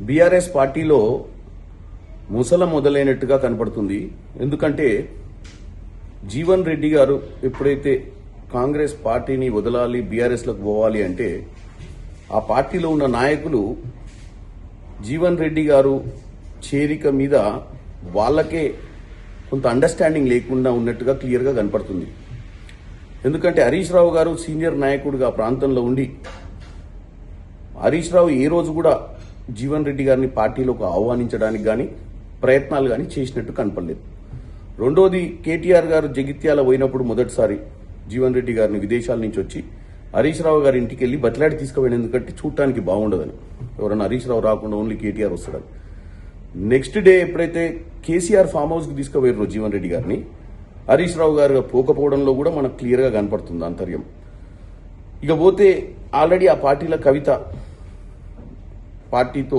BRS పార్టీలో ముసలం మొదలైనట్టుగా కనపడుతుంది. ఎందుకంటే జీవన్ రెడ్డి గారు ఎప్పుడైతే కాంగ్రెస్ పార్టీని వదలాలి, బీఆర్ఎస్లోకి పోవాలి అంటే ఆ పార్టీలో ఉన్న నాయకులు జీవన్ రెడ్డి గారు చేరిక మీద వాళ్ళకే కొంత అండర్స్టాండింగ్ లేకుండా ఉన్నట్టుగా క్లియర్గా కనపడుతుంది. ఎందుకంటే హరీష్ రావు గారు సీనియర్ నాయకుడిగా ప్రాంతంలో ఉండి హరీష్ రావు ఏ రోజు కూడా జీవన్ రెడ్డి గారిని పార్టీలోకి ఆహ్వానించడానికి కానీ ప్రయత్నాలు కానీ చేసినట్టు కనపడలేదు. రెండోది, కేటీఆర్ గారు జగిత్యాల పోయినప్పుడు మొదటిసారి జీవన్ రెడ్డి గారిని విదేశాల నుంచి వచ్చి హరీష్ రావు గారి ఇంటికి వెళ్ళి బతిలాడి తీసుకుపోయిన, ఎందుకంటే చూడటానికి బాగుండదని, ఎవరైనా హరీష్ రావు రాకుండా ఓన్లీ కేటీఆర్ వస్తాడని. నెక్స్ట్ డే ఎప్పుడైతే కేసీఆర్ ఫామ్ హౌస్కి తీసుకుపోయారో జీవన్ రెడ్డి గారిని, హరీష్ రావు గారు పోకపోవడంలో కూడా మనకు క్లియర్గా కనపడుతుంది ఆంతర్యం. ఇక పోతే ఆల్రెడీ ఆ పార్టీల కవిత పార్టీతో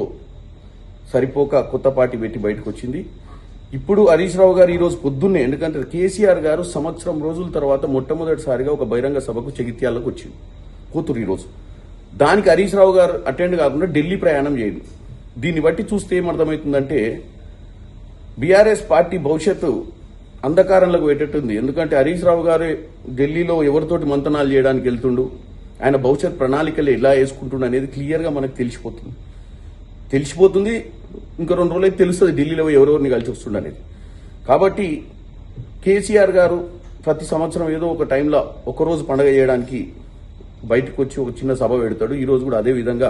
సరిపోక కొత్త పార్టీ పెట్టి బయటకు వచ్చింది. ఇప్పుడు హరీష్ రావు గారు ఈరోజు పొద్దున్నే, ఎందుకంటే కేసీఆర్ గారు సంవత్సరం రోజుల తర్వాత మొట్టమొదటిసారిగా ఒక బహిరంగ సభకు జగిత్యాలకు వచ్చింది కూతురు ఈరోజు. దానికి హరీష్ రావు గారు అటెండ్ కాకుండా ఢిల్లీ ప్రయాణం చేయండి. దీన్ని బట్టి చూస్తే ఏమర్థమవుతుందంటే బీఆర్ఎస్ పార్టీ భవిష్యత్తు అంధకారంలోకి పెట్టేట్టుంది. ఎందుకంటే హరీష్ రావు గారు ఢిల్లీలో ఎవరితోటి మంతనాలు చేయడానికి వెళ్తుండు, ఆయన భవిష్యత్ ప్రణాళికలు ఎలా వేసుకుంటుండు అనేది క్లియర్గా మనకు తెలిసిపోతుంది. ఇంకా 2 రోజులైతే తెలుస్తుంది ఢిల్లీలో ఎవరెవరిని కలిసి వస్తుండ అనేది. కాబట్టి కేసీఆర్ గారు ప్రతి సంవత్సరం ఏదో ఒక టైంలో ఒకరోజు పండుగ చేయడానికి బయటకు వచ్చి ఒక చిన్న సభ పెడతాడు. ఈరోజు కూడా అదే విధంగా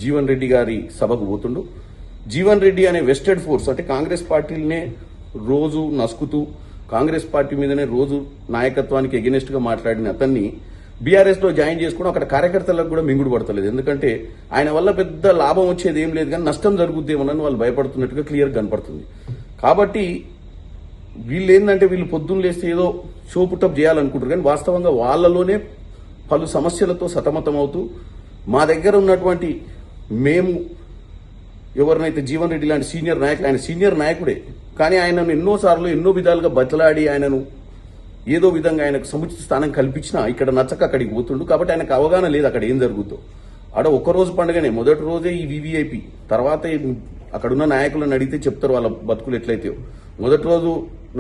జీవన్ రెడ్డి గారి సభకు పోతుండు. జీవన్ రెడ్డి అనే వెస్టెడ్ ఫోర్స్, అంటే కాంగ్రెస్ పార్టీలనే రోజు నసుకుతూ కాంగ్రెస్ పార్టీ మీదనే రోజు నాయకత్వానికి ఎగెనెస్ట్ గా మాట్లాడిన అతన్ని బీఆర్ఎస్ లో జాయిన్ చేసుకోవడం అక్కడ కార్యకర్తలకు కూడా మింగుడు పడతలేదు. ఎందుకంటే ఆయన వల్ల పెద్ద లాభం వచ్చేది ఏం లేదు, కానీ నష్టం జరుగుద్దేమోనని వాళ్ళు భయపడుతున్నట్టుగా క్లియర్ కనపడుతుంది. కాబట్టి వీళ్ళు ఏంటంటే వీళ్ళు పొద్దున్న లేస్తే ఏదో షో పుట్టప్ చేయాలనుకుంటారు, కానీ వాస్తవంగా వాళ్ళలోనే పలు సమస్యలతో సతమతం అవుతూ మా దగ్గర ఉన్నటువంటి మేము ఎవరినైతే జీవన్ రెడ్డి లాంటి సీనియర్ నాయకులు, ఆయన సీనియర్ నాయకుడే, కానీ ఆయనను ఎన్నోసార్లు ఎన్నో విధాలుగా బతలాడి ఆయనను ఏదో విధంగా ఆయనకు సముచిత స్థానం కల్పించినా ఇక్కడ నచ్చక అక్కడికి పోతుండు. కాబట్టి ఆయనకు అవగాహన లేదు అక్కడ ఏం జరుగుతుందో. ఆడ ఒక్కరోజు పండుగనే, మొదటి రోజే ఈ వీవీఐపీ, తర్వాత అక్కడున్న నాయకులను అడిగితే చెప్తారు వాళ్ళ బతుకులు ఎట్లయితే. మొదటి రోజు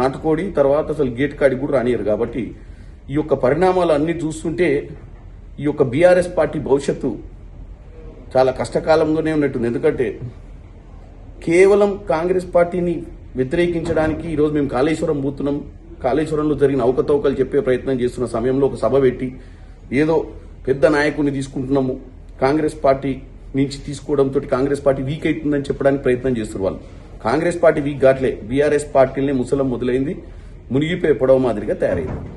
నాటుకోడి, తర్వాత అసలు గేట్ కాడికి కూడా రానియరు. కాబట్టి ఈ యొక్క పరిణామాలు అన్ని చూస్తుంటే ఈ యొక్క బీఆర్ఎస్ పార్టీ భవిష్యత్తు చాలా కష్టకాలంలోనే ఉన్నట్టుంది. ఎందుకంటే కేవలం కాంగ్రెస్ పార్టీని వ్యతిరేకించడానికి ఈరోజు మేము కాళేశ్వరం పోతున్నాం, కాళేశ్వరంలో జరిగిన అవకతవకలు చెప్పే ప్రయత్నం చేస్తున్న సమయంలో ఒక సభ పెట్టి ఏదో పెద్ద నాయకుడిని తీసుకుంటున్నాము, కాంగ్రెస్ పార్టీ నుంచి తీసుకోవడంతో కాంగ్రెస్ పార్టీ వీక్ అవుతుందని చెప్పడానికి ప్రయత్నం చేస్తున్నారు వాళ్ళు. కాంగ్రెస్ పార్టీ వీక్ కావట్లే, బీఆర్ఎస్ పార్టీలనే ముసలం మొదలైంది, మునిగిపోయే పొడవ మాదిరిగా తయారైంది.